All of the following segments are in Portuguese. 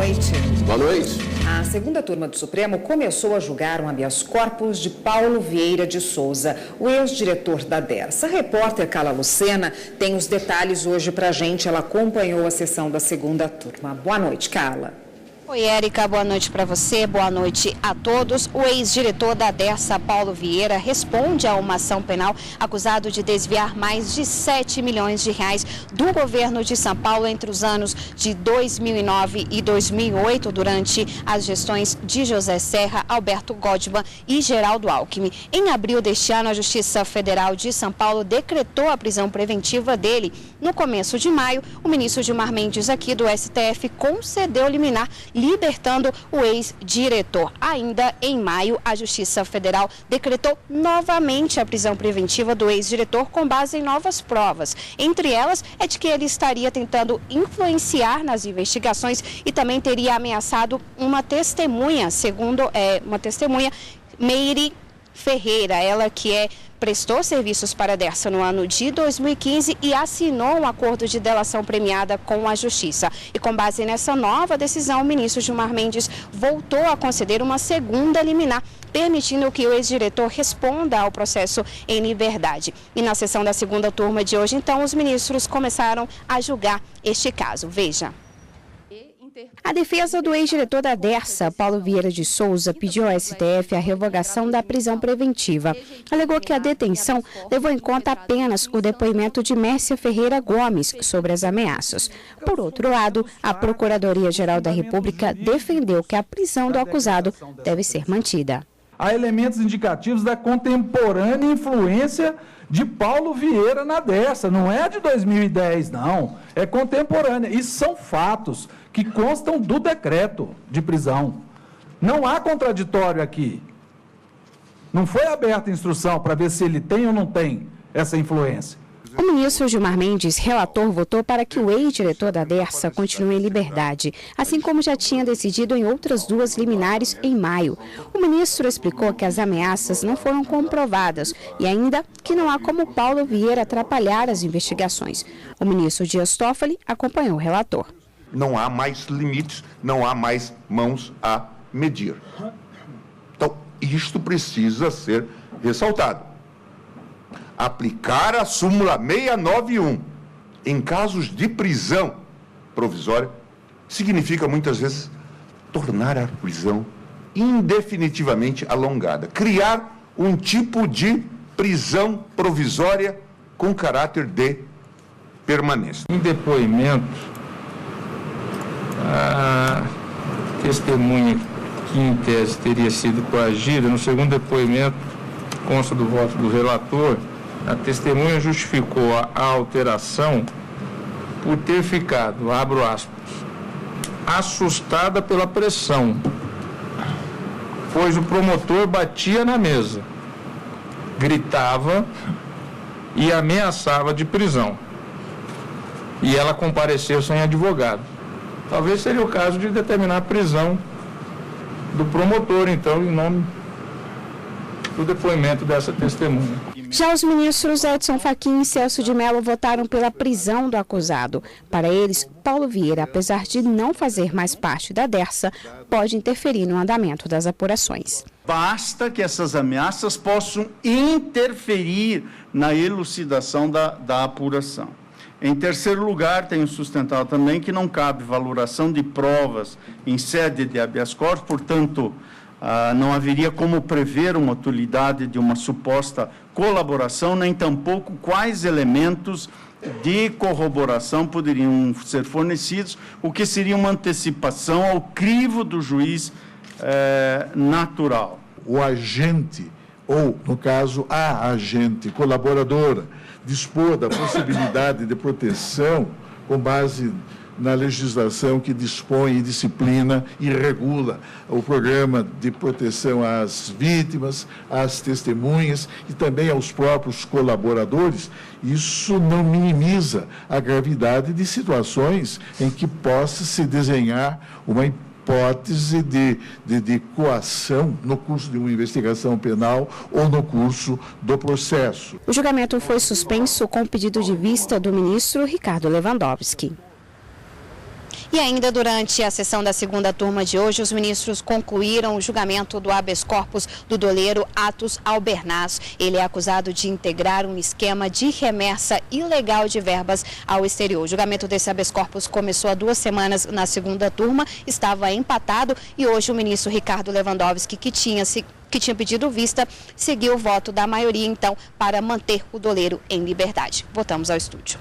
noite. Boa noite. A segunda turma do Supremo começou a julgar um habeas corpus de Paulo Vieira de Souza, o ex-diretor da Dersa. A repórter Carla Lucena tem os detalhes hoje pra gente. Ela acompanhou a sessão da segunda turma. Boa noite, Carla. Oi, Érica, boa noite para você, boa noite a todos. O ex-diretor da Dersa, Paulo Vieira, responde a uma ação penal acusado de desviar mais de 7 milhões de reais do governo de São Paulo entre os anos de 2009 e 2008, durante as gestões de José Serra, Alberto Goldman e Geraldo Alckmin. Em abril deste ano, a Justiça Federal de São Paulo decretou a prisão preventiva dele. No começo de maio, o ministro Gilmar Mendes, aqui do STF, concedeu liminar libertando o ex-diretor. Ainda em maio, a Justiça Federal decretou novamente a prisão preventiva do ex-diretor com base em novas provas. Entre elas, é de que ele estaria tentando influenciar nas investigações e também teria ameaçado uma testemunha, segundo uma testemunha, Meire Ferreira, ela que prestou serviços para a Dersa no ano de 2015 e assinou um acordo de delação premiada com a Justiça. E com base nessa nova decisão, o ministro Gilmar Mendes voltou a conceder uma segunda liminar, permitindo que o ex-diretor responda ao processo em liberdade. E na sessão da segunda turma de hoje, então, os ministros começaram a julgar este caso. Veja. A defesa do ex-diretor da Dersa, Paulo Vieira de Souza, pediu ao STF a revogação da prisão preventiva. Alegou que a detenção levou em conta apenas o depoimento de Mércia Ferreira Gomes sobre as ameaças. Por outro lado, a Procuradoria-Geral da República defendeu que a prisão do acusado deve ser mantida. Há elementos indicativos da contemporânea influência de Paulo Vieira na Dersa. Não é de 2010, não. É contemporânea. E são fatos que constam do decreto de prisão. Não há contraditório aqui. Não foi aberta a instrução para ver se ele tem ou não tem essa influência. O ministro Gilmar Mendes, relator, votou para que o ex-diretor da Dersa continue em liberdade, assim como já tinha decidido em outras duas liminares em maio. O ministro explicou que as ameaças não foram comprovadas e ainda que não há como Paulo Vieira atrapalhar as investigações. O ministro Dias Toffoli acompanhou o relator. Não há mais limites, não há mais mãos a medir. Então, isto precisa ser ressaltado. Aplicar a súmula 691 em casos de prisão provisória significa, muitas vezes, tornar a prisão indefinitivamente alongada. Criar um tipo de prisão provisória com caráter de permanência. Em depoimento, a testemunha que em tese teria sido coagida, no segundo depoimento, consta do voto do relator, a testemunha justificou a alteração por ter ficado, abro aspas, assustada pela pressão, pois o promotor batia na mesa, gritava e ameaçava de prisão. E ela compareceu sem advogado. Talvez seria o caso de determinar a prisão do promotor, então, em nome do depoimento dessa testemunha. Já os ministros Edson Fachin e Celso de Mello votaram pela prisão do acusado. Para eles, Paulo Vieira, apesar de não fazer mais parte da Dersa, pode interferir no andamento das apurações. Basta que essas ameaças possam interferir na elucidação da apuração. Em terceiro lugar, tenho sustentado também que não cabe valoração de provas em sede de habeas corpus, portanto, não haveria como prever uma utilidade de uma suposta colaboração, nem tampouco quais elementos de corroboração poderiam ser fornecidos, o que seria uma antecipação ao crivo do juiz natural. O agente, ou, no caso, a agente colaboradora, dispor da possibilidade de proteção com base na legislação que dispõe e disciplina e regula o programa de proteção às vítimas, às testemunhas e também aos próprios colaboradores, isso não minimiza a gravidade de situações em que possa se desenhar uma hipótese de coação no curso de uma investigação penal ou no curso do processo. O julgamento foi suspenso com pedido de vista do ministro Ricardo Lewandowski. E ainda durante a sessão da segunda turma de hoje, os ministros concluíram o julgamento do habeas corpus do doleiro Atos Albernaz. Ele é acusado de integrar um esquema de remessa ilegal de verbas ao exterior. O julgamento desse habeas corpus começou há 2 semanas na segunda turma, estava empatado e hoje o ministro Ricardo Lewandowski, que tinha pedido vista, seguiu o voto da maioria, então, para manter o doleiro em liberdade. Voltamos ao estúdio.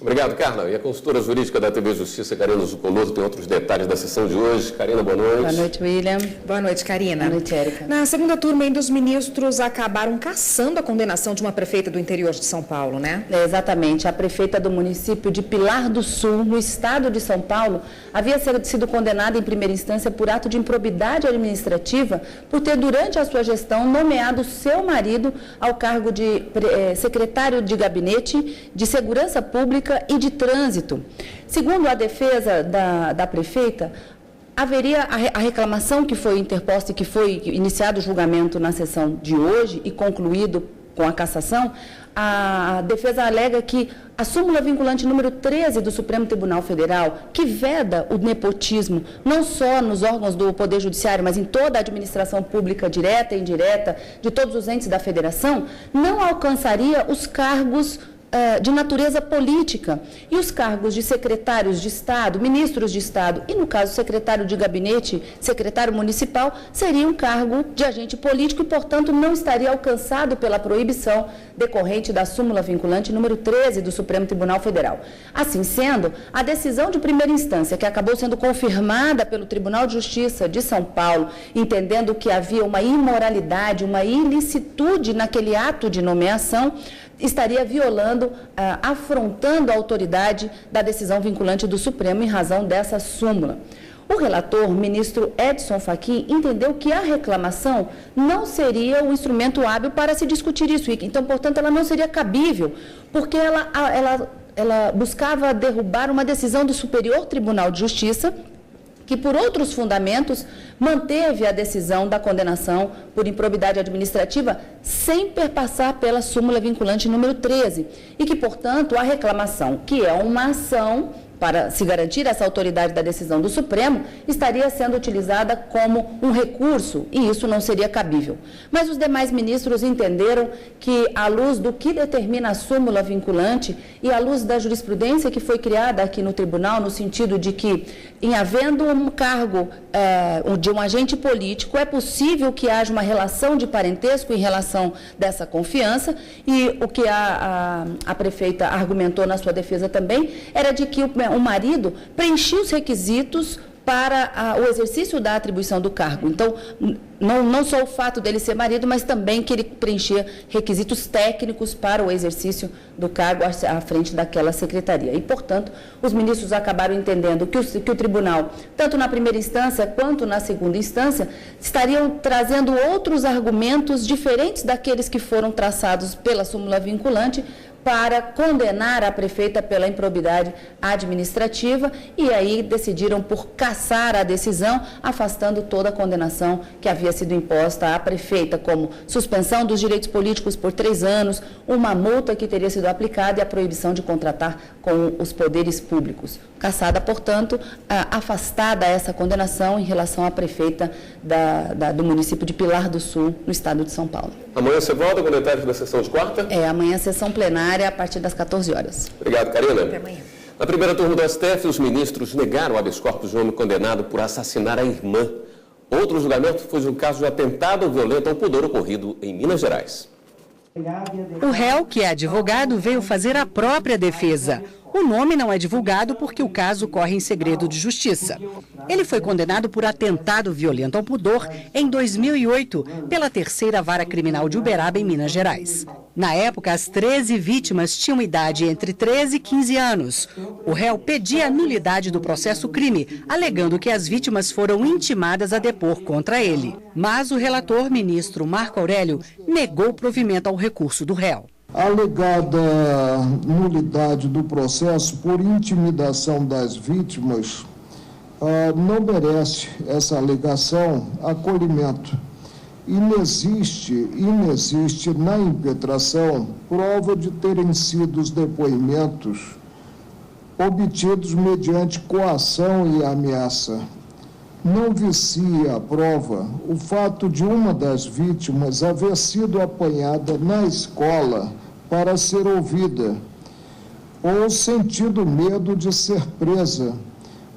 Obrigado, Carla. E a consultora jurídica da TV Justiça, Karina Zucoloso, tem outros detalhes da sessão de hoje. Karina, boa noite. Boa noite, William. Boa noite, Karina. Boa noite, Érica. Na segunda turma, ainda os ministros acabaram cassando a condenação de uma prefeita do interior de São Paulo, né? Exatamente. A prefeita do município de Pilar do Sul, no estado de São Paulo, havia sido condenada em primeira instância por ato de improbidade administrativa por ter, durante a sua gestão, nomeado seu marido ao cargo de secretário de gabinete de segurança pública e de trânsito. Segundo a defesa da prefeita, haveria a reclamação que foi interposta e que foi iniciado o julgamento na sessão de hoje e concluído com a cassação. A defesa alega que a súmula vinculante número 13 do Supremo Tribunal Federal, que veda o nepotismo, não só nos órgãos do Poder Judiciário, mas em toda a administração pública, direta e indireta, de todos os entes da federação, não alcançaria os cargos de natureza política e os cargos de secretários de Estado, ministros de Estado e, no caso, secretário de gabinete, secretário municipal, seria um cargo de agente político e, portanto, não estaria alcançado pela proibição decorrente da súmula vinculante número 13 do Supremo Tribunal Federal. Assim sendo, a decisão de primeira instância, que acabou sendo confirmada pelo Tribunal de Justiça de São Paulo, entendendo que havia uma imoralidade, uma ilicitude naquele ato de nomeação, estaria violando, afrontando a autoridade da decisão vinculante do Supremo em razão dessa súmula. O relator, ministro Edson Fachin, entendeu que a reclamação não seria o instrumento hábil para se discutir isso. Então, portanto, ela não seria cabível, porque ela buscava derrubar uma decisão do Superior Tribunal de Justiça, que, por outros fundamentos, manteve a decisão da condenação por improbidade administrativa sem perpassar pela súmula vinculante número 13 e que, portanto, a reclamação, que é uma ação para se garantir essa autoridade da decisão do Supremo, estaria sendo utilizada como um recurso e isso não seria cabível. Mas os demais ministros entenderam que, à luz do que determina a súmula vinculante e à luz da jurisprudência que foi criada aqui no tribunal, no sentido de que, em havendo um cargo de um agente político, é possível que haja uma relação de parentesco em relação dessa confiança, e o que a prefeita argumentou na sua defesa também era de que o marido preenchia os requisitos para o exercício da atribuição do cargo. Então, não só o fato dele ser marido, mas também que ele preenchia requisitos técnicos para o exercício do cargo à frente daquela secretaria. E, portanto, os ministros acabaram entendendo que o tribunal, tanto na primeira instância quanto na segunda instância, estariam trazendo outros argumentos diferentes daqueles que foram traçados pela súmula vinculante para condenar a prefeita pela improbidade administrativa e aí decidiram por cassar a decisão, afastando toda a condenação que havia sido imposta à prefeita, como suspensão dos direitos políticos por 3 anos, uma multa que teria sido aplicada e a proibição de contratar com os poderes públicos. Cassada, portanto, afastada essa condenação em relação à prefeita do município de Pilar do Sul, no estado de São Paulo. Amanhã você volta com detalhes da sessão de quarta? Amanhã a sessão plenária a partir das 14 horas. Obrigado, Karina. Até amanhã. Na primeira turma do STF, os ministros negaram o habeas corpus de um homem condenado por assassinar a irmã. Outro julgamento foi no caso de atentado violento ao pudor ocorrido em Minas Gerais. O réu, que é advogado, veio fazer a própria defesa. O nome não é divulgado porque o caso corre em segredo de justiça. Ele foi condenado por atentado violento ao pudor em 2008 pela 3ª Vara Criminal de Uberaba, em Minas Gerais. Na época, as 13 vítimas tinham idade entre 13 e 15 anos. O réu pedia a nulidade do processo-crime, alegando que as vítimas foram intimadas a depor contra ele. Mas o relator, ministro Marco Aurélio, negou o provimento ao recurso do réu. A alegada nulidade do processo por intimidação das vítimas não merece essa alegação acolhimento. Inexiste na impetração prova de terem sido os depoimentos obtidos mediante coação e ameaça. Não vicia a prova o fato de uma das vítimas haver sido apanhada na escola para ser ouvida, ou sentido medo de ser presa,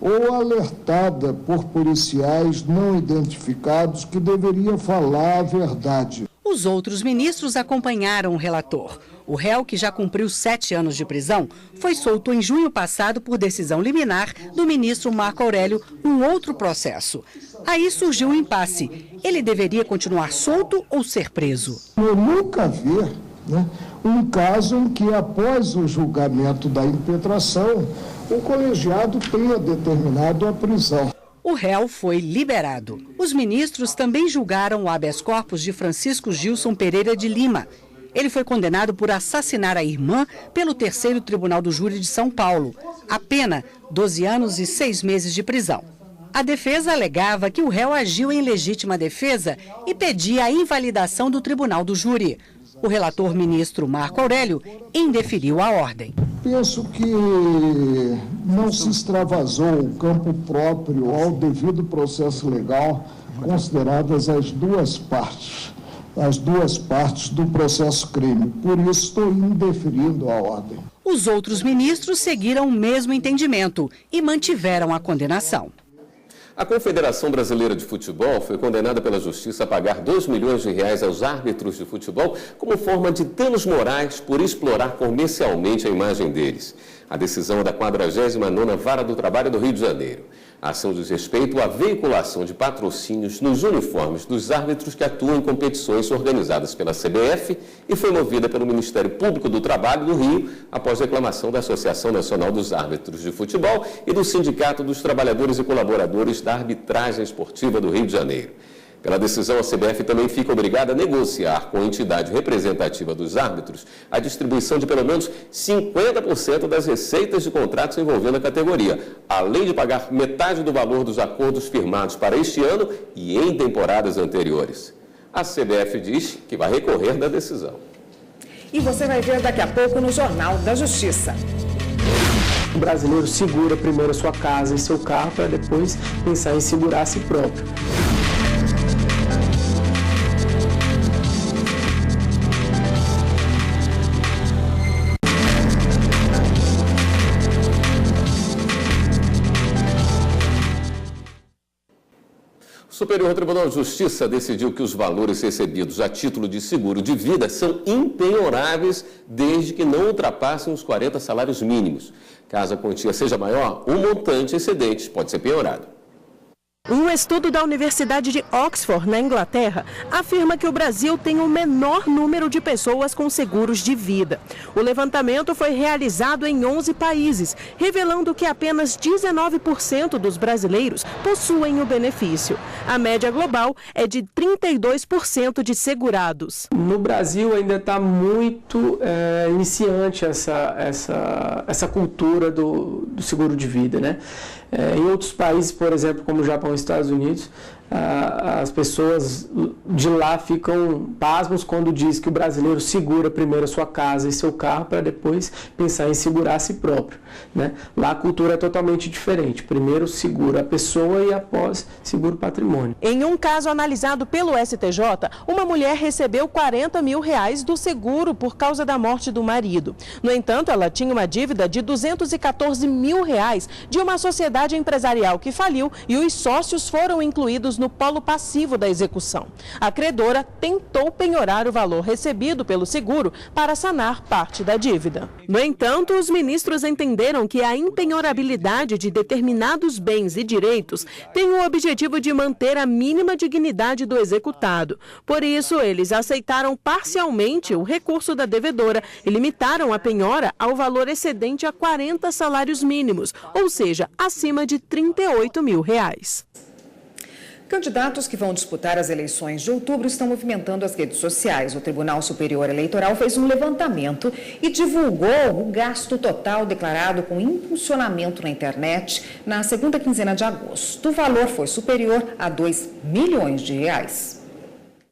ou alertada por policiais não identificados que deveria falar a verdade. Os outros ministros acompanharam o relator. O réu, que já cumpriu 7 anos de prisão, foi solto em junho passado por decisão liminar do ministro Marco Aurélio num outro processo. Aí surgiu um impasse. Ele deveria continuar solto ou ser preso? Eu nunca vi, um caso em que, após o julgamento da impetração, o colegiado tenha determinado a prisão. O réu foi liberado. Os ministros também julgaram o habeas corpus de Francisco Gilson Pereira de Lima. Ele foi condenado por assassinar a irmã pelo 3º Tribunal do Júri de São Paulo. A pena, 12 anos e 6 meses de prisão. A defesa alegava que o réu agiu em legítima defesa e pedia a invalidação do Tribunal do Júri. O relator ministro Marco Aurélio indeferiu a ordem. Penso que não se extravasou o campo próprio ao devido processo legal, consideradas as duas partes do processo crime. Por isso, estou indeferindo a ordem. Os outros ministros seguiram o mesmo entendimento e mantiveram a condenação. A Confederação Brasileira de Futebol foi condenada pela Justiça a pagar R$2 milhões aos árbitros de futebol como forma de danos morais por explorar comercialmente a imagem deles. A decisão é da 49ª Vara do Trabalho do Rio de Janeiro. A ação diz respeito à veiculação de patrocínios nos uniformes dos árbitros que atuam em competições organizadas pela CBF e foi movida pelo Ministério Público do Trabalho do Rio após reclamação da Associação Nacional dos Árbitros de Futebol e do Sindicato dos Trabalhadores e Colaboradores da Arbitragem Esportiva do Rio de Janeiro. Pela decisão, a CBF também fica obrigada a negociar com a entidade representativa dos árbitros a distribuição de pelo menos 50% das receitas de contratos envolvendo a categoria, além de pagar metade do valor dos acordos firmados para este ano e em temporadas anteriores. A CBF diz que vai recorrer da decisão. E você vai ver daqui a pouco no Jornal da Justiça. O brasileiro segura primeiro a sua casa e seu carro para depois pensar em segurar a si próprio. O Superior Tribunal de Justiça decidiu que os valores recebidos a título de seguro de vida são impenhoráveis desde que não ultrapassem os 40 salários mínimos. Caso a quantia seja maior, o montante excedente pode ser penhorado. Um estudo da Universidade de Oxford, na Inglaterra, afirma que o Brasil tem o menor número de pessoas com seguros de vida. O levantamento foi realizado em 11 países, revelando que apenas 19% dos brasileiros possuem o benefício. A média global é de 32% de segurados. No Brasil ainda está muito iniciante essa cultura do seguro de vida, né? Em outros países, por exemplo, como o Japão e os Estados Unidos, as pessoas de lá ficam pasmos quando diz que o brasileiro segura primeiro a sua casa e seu carro para depois pensar em segurar a si próprio, né? Lá a cultura é totalmente diferente. Primeiro segura a pessoa e após segura o patrimônio. Em um caso analisado pelo STJ, uma mulher recebeu R$40 mil do seguro por causa da morte do marido. No entanto, ela tinha uma dívida de R$214 mil de uma sociedade empresarial que faliu e os sócios foram incluídos no polo passivo da execução. A credora tentou penhorar o valor recebido pelo seguro para sanar parte da dívida. No entanto, os ministros entenderam que a impenhorabilidade de determinados bens e direitos tem o objetivo de manter a mínima dignidade do executado. Por isso, eles aceitaram parcialmente o recurso da devedora e limitaram a penhora ao valor excedente a 40 salários mínimos, ou seja, acima de R$38 mil. Candidatos que vão disputar as eleições de outubro estão movimentando as redes sociais. O Tribunal Superior Eleitoral fez um levantamento e divulgou o gasto total declarado com impulsionamento na internet na segunda quinzena de agosto. O valor foi superior a R$2 milhões.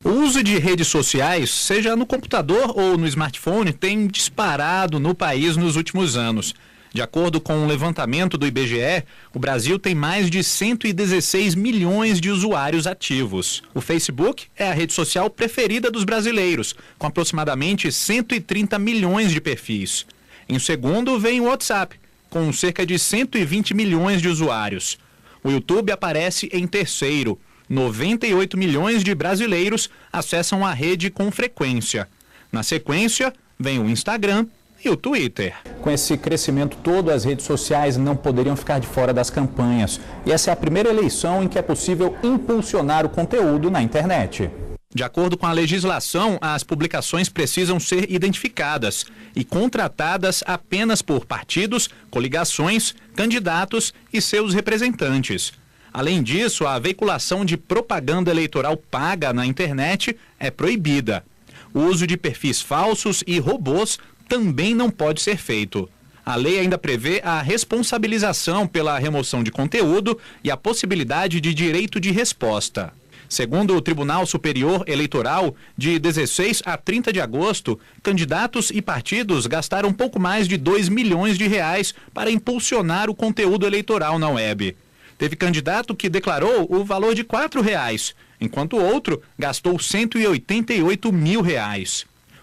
O uso de redes sociais, seja no computador ou no smartphone, tem disparado no país nos últimos anos. De acordo com um levantamento do IBGE, o Brasil tem mais de 116 milhões de usuários ativos. O Facebook é a rede social preferida dos brasileiros, com aproximadamente 130 milhões de perfis. Em segundo vem o WhatsApp, com cerca de 120 milhões de usuários. O YouTube aparece em terceiro. 98 milhões de brasileiros acessam a rede com frequência. Na sequência, vem o Instagram e o Twitter. Com esse crescimento todo, as redes sociais não poderiam ficar de fora das campanhas. E essa é a primeira eleição em que é possível impulsionar o conteúdo na internet. De acordo com a legislação, as publicações precisam ser identificadas e contratadas apenas por partidos, coligações, candidatos e seus representantes. Além disso, a veiculação de propaganda eleitoral paga na internet é proibida. O uso de perfis falsos e robôs também não pode ser feito. A lei ainda prevê a responsabilização pela remoção de conteúdo e a possibilidade de direito de resposta. Segundo o Tribunal Superior Eleitoral, de 16 a 30 de agosto, candidatos e partidos gastaram pouco mais de 2 milhões de reais para impulsionar o conteúdo eleitoral na web. Teve candidato que declarou o valor de R$ 4,00, enquanto outro gastou R$ 188 mil.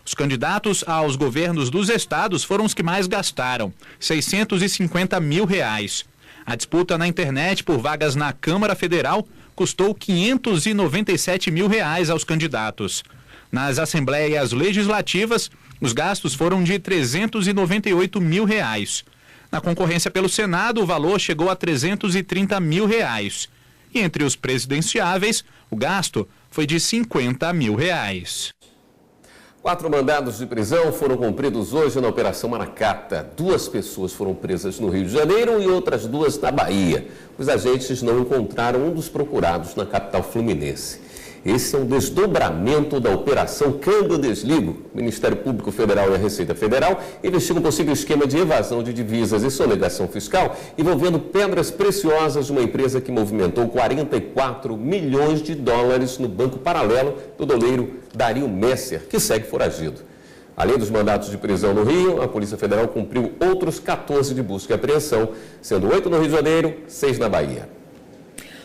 Os candidatos aos governos dos estados foram os que mais gastaram, R$ 650 mil. A disputa na internet por vagas na Câmara Federal custou R$ 597 mil aos candidatos. Nas assembleias legislativas, os gastos foram de R$ 398 mil. Na concorrência pelo Senado, o valor chegou a R$ 330 mil. E entre os presidenciáveis, o gasto foi de R$ 50 mil. 4 mandados de prisão foram cumpridos hoje na Operação Maracata. 2 pessoas foram presas no Rio de Janeiro e outras 2 na Bahia. Os agentes não encontraram um dos procurados na capital fluminense. Esse é um desdobramento da Operação Câmbio Desligo. O Ministério Público Federal e a Receita Federal investigam um possível esquema de evasão de divisas e sonegação fiscal envolvendo pedras preciosas de uma empresa que movimentou 44 milhões de dólares no banco paralelo do doleiro Dario Messer, que segue foragido. Além dos mandatos de prisão no Rio, a Polícia Federal cumpriu outros 14 de busca e apreensão, sendo 8 no Rio de Janeiro, 6 na Bahia.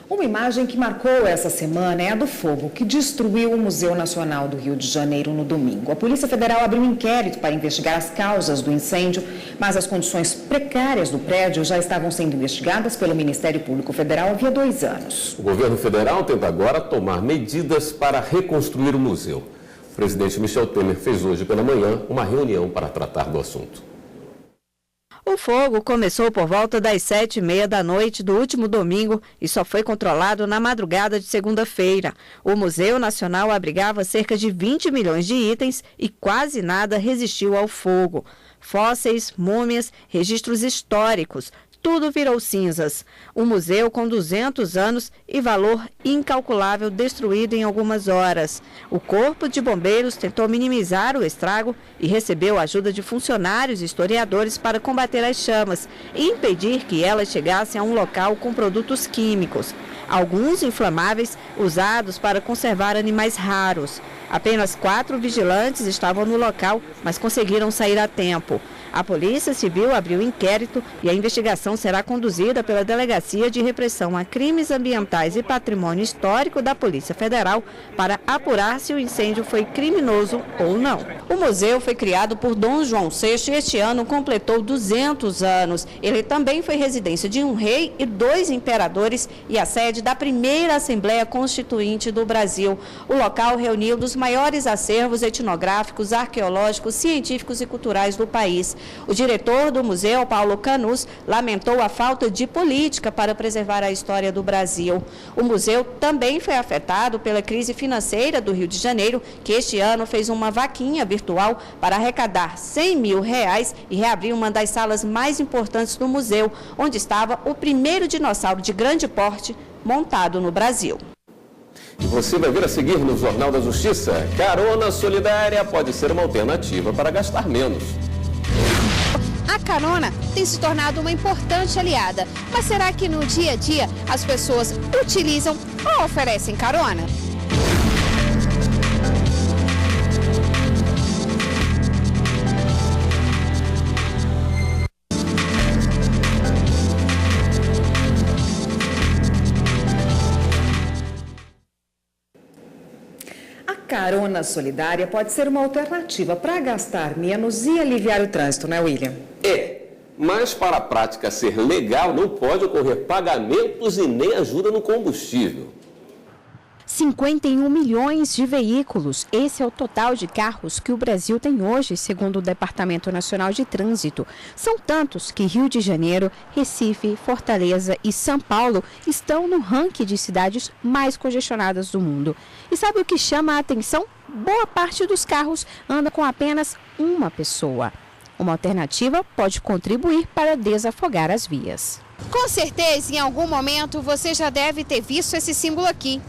Uma imagem que marcou essa semana é a do fogo que destruiu o Museu Nacional do Rio de Janeiro no domingo. A Polícia Federal abriu um inquérito para investigar as causas do incêndio, mas as condições precárias do prédio já estavam sendo investigadas pelo Ministério Público Federal havia 2 anos. O governo federal tenta agora tomar medidas para reconstruir o museu. O presidente Michel Temer fez hoje pela manhã uma reunião para tratar do assunto. O fogo começou por volta das 7h30 da noite do último domingo e só foi controlado na madrugada de segunda-feira. O Museu Nacional abrigava cerca de 20 milhões de itens e quase nada resistiu ao fogo. Fósseis, múmias, registros históricos, tudo virou cinzas. Um museu com 200 anos e valor incalculável destruído em algumas horas. O Corpo de Bombeiros tentou minimizar o estrago e recebeu a ajuda de funcionários e historiadores para combater as chamas e impedir que elas chegassem a um local com produtos químicos, alguns inflamáveis usados para conservar animais raros. Apenas 4 vigilantes estavam no local, mas conseguiram sair a tempo. A Polícia Civil abriu inquérito e a investigação será conduzida pela Delegacia de Repressão a Crimes Ambientais e Patrimônio Histórico da Polícia Federal para apurar se o incêndio foi criminoso ou não. O museu foi criado por Dom João VI e este ano completou 200 anos. Ele também foi residência de um rei e 2 imperadores e a sede da primeira Assembleia Constituinte do Brasil. O local reuniu dos maiores acervos etnográficos, arqueológicos, científicos e culturais do país. O diretor do museu, Paulo Canus, lamentou a falta de política para preservar a história do Brasil. O museu também foi afetado pela crise financeira do Rio de Janeiro, que este ano fez uma vaquinha virtual para arrecadar R$100 mil e reabrir uma das salas mais importantes do museu, onde estava o primeiro dinossauro de grande porte montado no Brasil. E você vai ver a seguir no Jornal da Justiça. Carona solidária pode ser uma alternativa para gastar menos. A carona tem se tornado uma importante aliada, mas será que no dia a dia as pessoas utilizam ou oferecem carona? carona solidária pode ser uma alternativa para gastar menos e aliviar o trânsito, não é, William? Mas para a prática ser legal, não pode ocorrer pagamentos e nem ajuda no combustível. 51 milhões de veículos. Esse é o total de carros que o Brasil tem hoje, segundo o Departamento Nacional de Trânsito. São tantos que Rio de Janeiro, Recife, Fortaleza e São Paulo estão no ranking de cidades mais congestionadas do mundo. E sabe o que chama a atenção? Boa parte dos carros anda com apenas uma pessoa. Uma alternativa pode contribuir para desafogar as vias. Com certeza, em algum momento, você já deve ter visto esse símbolo aqui.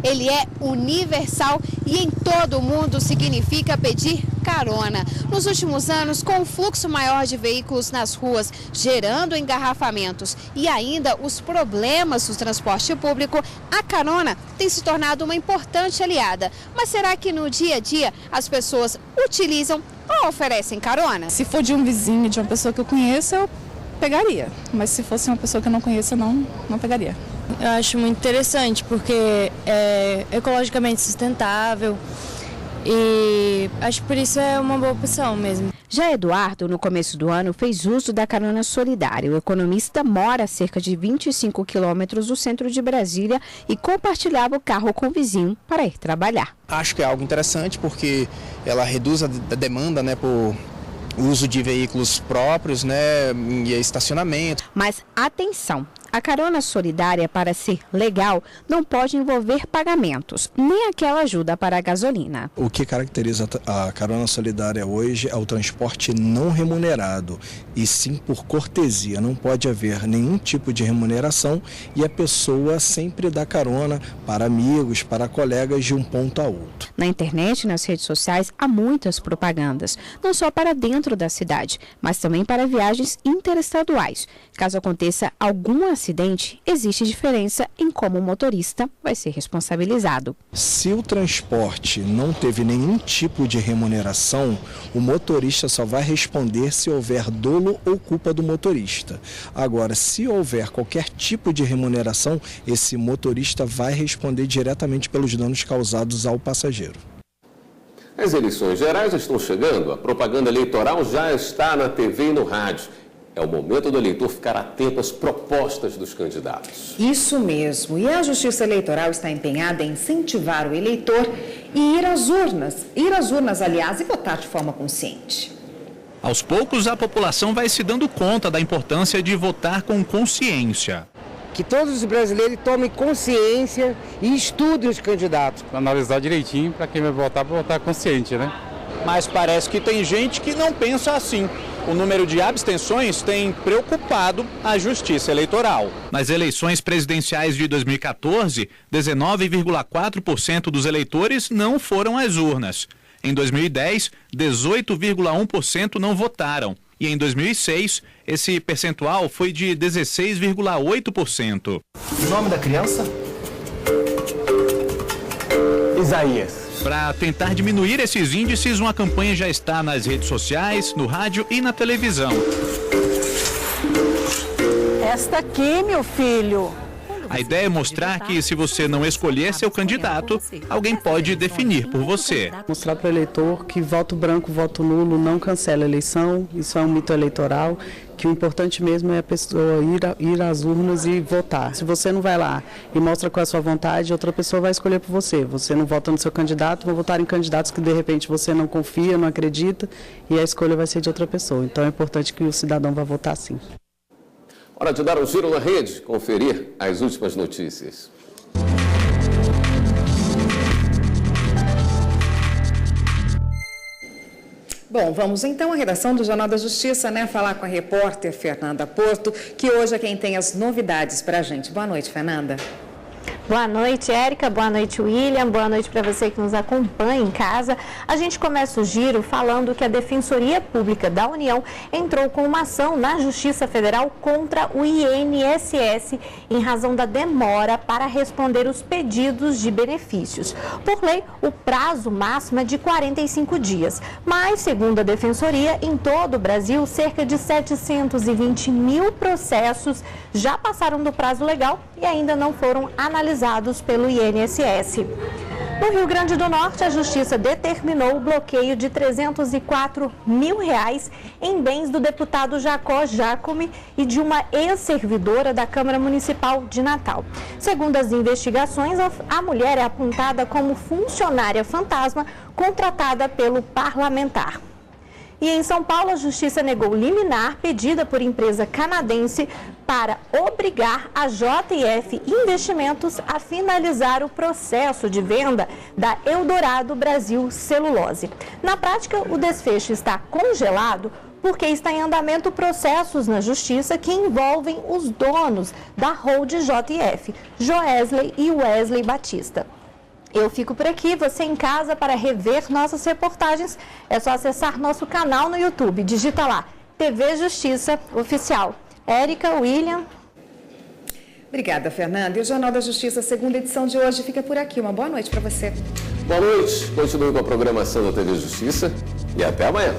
Ele é universal e em todo o mundo significa pedir carona. Nos últimos anos, com o fluxo maior de veículos nas ruas, gerando engarrafamentos e ainda os problemas do transporte público, a carona tem se tornado uma importante aliada. Mas será que no dia a dia as pessoas utilizam ou oferecem carona? Se for de um vizinho, de uma pessoa que eu conheço, eu pegaria. Mas se fosse uma pessoa que eu não conheço, eu não pegaria. Eu acho muito interessante porque é ecologicamente sustentável e acho que por isso é uma boa opção mesmo. Já Eduardo, no começo do ano, fez uso da carona solidária. O economista mora a cerca de 25 quilômetros do centro de Brasília e compartilhava o carro com o vizinho para ir trabalhar. Acho que é algo interessante porque ela reduz a demanda, por uso de veículos próprios, e estacionamento. Mas atenção! A carona solidária, para ser legal, não pode envolver pagamentos, nem aquela ajuda para a gasolina. O que caracteriza a carona solidária hoje é o transporte não remunerado, e sim por cortesia. Não pode haver nenhum tipo de remuneração e a pessoa sempre dá carona para amigos, para colegas de um ponto a outro. Na internet e nas redes sociais há muitas propagandas, não só para dentro da cidade, mas também para viagens interestaduais. Caso aconteça algum acidente, existe diferença em como o motorista vai ser responsabilizado. Se o transporte não teve nenhum tipo de remuneração, o motorista só vai responder se houver dolo ou culpa do motorista. Agora, se houver qualquer tipo de remuneração, esse motorista vai responder diretamente pelos danos causados ao passageiro. As eleições gerais estão chegando, a propaganda eleitoral já está na TV e no rádio. É o momento do eleitor ficar atento às propostas dos candidatos. Isso mesmo. E a Justiça Eleitoral está empenhada em incentivar o eleitor e ir às urnas, aliás, e votar de forma consciente. Aos poucos, a população vai se dando conta da importância de votar com consciência. Que todos os brasileiros tomem consciência e estudem os candidatos. Analisar direitinho para quem vai votar consciente, né? Mas parece que tem gente que não pensa assim. O número de abstenções tem preocupado a Justiça Eleitoral. Nas eleições presidenciais de 2014, 19,4% dos eleitores não foram às urnas. Em 2010, 18,1% não votaram. E em 2006, esse percentual foi de 16,8%. O nome da criança? Isaías. Para tentar diminuir esses índices, uma campanha já está nas redes sociais, no rádio e na televisão. Esta aqui, meu filho. A ideia é mostrar que se você não escolher seu candidato, alguém pode definir por você. Mostrar para o eleitor que voto branco, voto nulo não cancela a eleição, isso é um mito eleitoral, que o importante mesmo é a pessoa ir às urnas e votar. Se você não vai lá e mostra qual é a sua vontade, outra pessoa vai escolher por você. Você não vota no seu candidato, vão votar em candidatos que de repente você não confia, não acredita, e a escolha vai ser de outra pessoa. Então é importante que o cidadão vá votar sim. Hora de dar um giro na rede, conferir as últimas notícias. Bom, vamos então à redação do Jornal da Justiça, falar com a repórter Fernanda Porto, que hoje é quem tem as novidades para a gente. Boa noite, Fernanda. Boa noite, Érica. Boa noite, William. Boa noite para você que nos acompanha em casa. A gente começa o giro falando que a Defensoria Pública da União entrou com uma ação na Justiça Federal contra o INSS em razão da demora para responder os pedidos de benefícios. Por lei, o prazo máximo é de 45 dias. Mas, segundo a Defensoria, em todo o Brasil, cerca de 720 mil processos já passaram do prazo legal e ainda não foram analisados pelo INSS. No Rio Grande do Norte, a Justiça determinou o bloqueio de R$304 mil em bens do deputado Jacó Jacome e de uma ex-servidora da Câmara Municipal de Natal. Segundo as investigações, a mulher é apontada como funcionária fantasma contratada pelo parlamentar. E em São Paulo, a Justiça negou liminar pedida por empresa canadense para obrigar a JF Investimentos a finalizar o processo de venda da Eldorado Brasil Celulose. Na prática, o desfecho está congelado porque está em andamento processos na Justiça que envolvem os donos da Hold JF, Joesley e Wesley Batista. Eu fico por aqui, você em casa, para rever nossas reportagens, é só acessar nosso canal no YouTube, digita lá, TV Justiça Oficial. Érica, William. Obrigada, Fernanda. E o Jornal da Justiça, segunda edição de hoje, fica por aqui. Uma boa noite para você. Boa noite, continue com a programação da TV Justiça e até amanhã.